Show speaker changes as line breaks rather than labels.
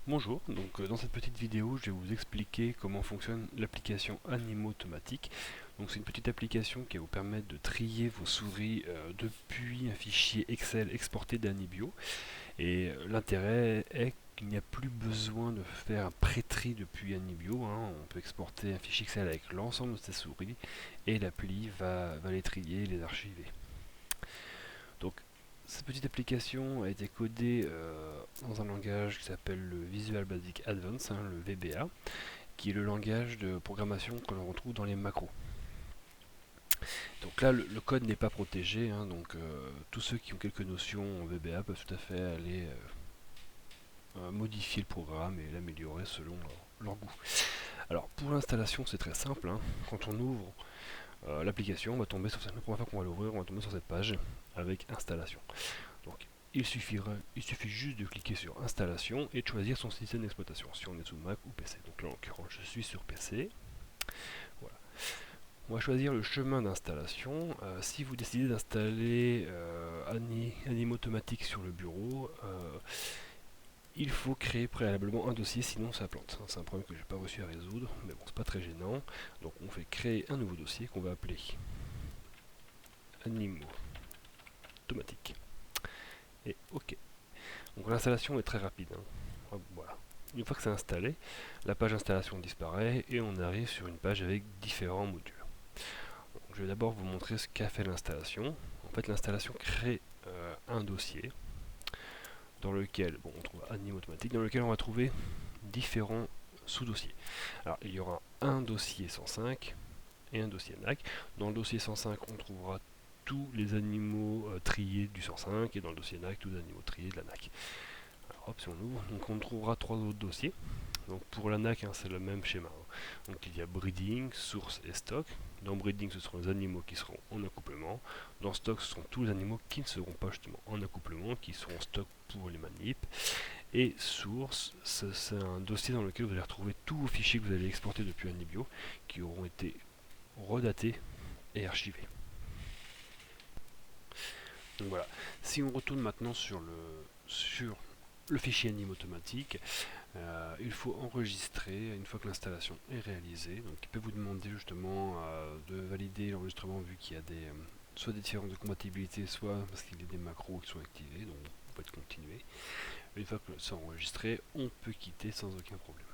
Bonjour, dans cette petite vidéo je vais vous expliquer comment fonctionne l'application Animo Automatique. Donc c'est une petite application qui va vous permettre de trier vos souris depuis un fichier Excel exporté d'Anibio. Et l'intérêt est qu'il n'y a plus besoin de faire un pré-tri depuis Anibio, hein. On peut exporter un fichier Excel avec l'ensemble de ses souris et l'appli va les trier et les archiver. Donc cette petite application a été codée dans un langage qui s'appelle le Visual Basic Advanced, hein, le VBA, qui est le langage de programmation que l'on retrouve dans les macros. Donc là, le code n'est pas protégé, hein, donc tous ceux qui ont quelques notions en VBA peuvent tout à fait aller modifier le programme et l'améliorer selon leur goût. Alors pour l'installation, c'est très simple, hein. Quand on ouvre l'application, on va tomber sur la première fois qu'on va l'ouvrir, on va tomber sur cette page avec installation. Donc il suffit juste de cliquer sur installation et de choisir son système d'exploitation, si on est sous Mac ou PC. Donc là en l'occurrence je suis sur PC. Voilà. On va choisir le chemin d'installation. Si vous décidez d'installer Anime Automatique sur le bureau, il faut créer préalablement un dossier, sinon ça plante. C'est un problème que je n'ai pas réussi à résoudre, mais bon, c'est pas très gênant. Donc on fait créer un nouveau dossier qu'on va appeler Animo Automatique. Et OK. Donc l'installation est très rapide, hein. Hop, voilà. Une fois que c'est installé, la page installation disparaît et on arrive sur une page avec différents modules. Donc, je vais d'abord vous montrer ce qu'a fait l'installation. En fait, l'installation crée un dossier dans lequel on trouve Anime Automatique, dans lequel on va trouver différents sous-dossiers. Alors, il y aura un dossier 105 et un dossier NAC. Dans le dossier 105, on trouvera tous les animaux triés du 105 et dans le dossier NAC, tous les animaux triés de la NAC. Alors, hop, si on ouvre, donc on trouvera trois autres dossiers. Donc pour la NAC, hein, c'est le même schéma, hein. Donc il y a breeding, source et stock. Dans breeding, ce seront les animaux qui seront en accouplement. Dans stock, ce sont tous les animaux qui ne seront pas justement en accouplement, qui seront en stock pour les manips. Et source, c'est un dossier dans lequel vous allez retrouver tous vos fichiers que vous allez exporter depuis Anibio, qui auront été redatés et archivés. Donc voilà. Si on retourne maintenant sur le fichier Anime Automatique, il faut enregistrer une fois que l'installation est réalisée. Donc il peut vous demander justement de valider l'enregistrement vu qu'il y a soit des différences de compatibilité, soit parce qu'il y a des macros qui sont activés, donc vous pouvez continuer. Une fois que c'est enregistré, on peut quitter sans aucun problème.